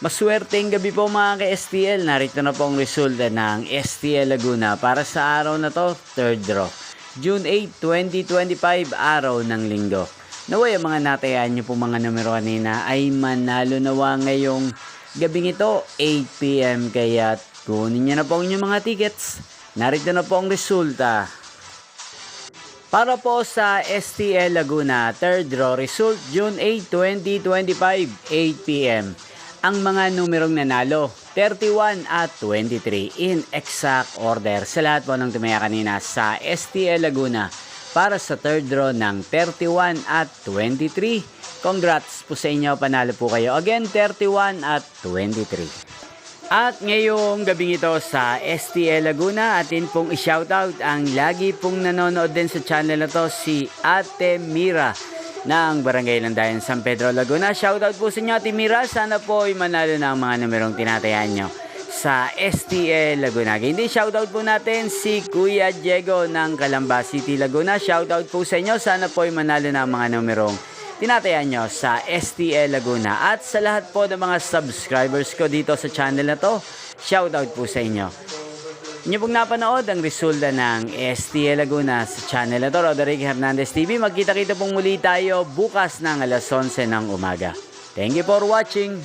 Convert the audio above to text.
Maswerteng gabi po mga ka-STL. Narito na po ang resulta ng STL Laguna para sa araw na to, third draw. June 8, 2025, araw ng linggo. Naway ang mga natayaan nyo po mga numero kanina ay manalo nawa ngayong gabing ito, 8 PM. Kaya kunin nyo na po ang inyong mga tickets. Narito na po ang resulta. Para po sa STL Laguna, third draw result, June 8, 2025, 8 PM. Ang mga numerong nanalo, 31 at 23 in exact order sa lahat po ng tumaya kanina sa STL Laguna para sa third draw ng 31 at 23. Congrats po sa inyo, panalo po kayo. Again, 31 at 23. At ngayong gabing ito sa STL Laguna, atin pong i-shoutout ang lagi pong nanonood din sa channel na to, si Ate Mira ng Barangay Landayan, San Pedro, Laguna. Shoutout po sa inyo, Ate Mira. Sana po ay manalo ng mga numerong tinatayaan nyo sa STL Laguna. Hindi, shoutout po natin si Kuya Diego ng Calamba City, Laguna. Shoutout po sa inyo. Sana po ay manalo ng mga numerong tinatayaan nyo sa STL Laguna. At sa lahat po ng mga subscribers ko dito sa channel na to, shoutout po sa inyo. Inyo pong napanood ang resulta ng STL Laguna sa channel na to, Roderick Hernandez TV. Magkita-kita pong muli tayo bukas ng alas 11 ng umaga. Thank you for watching.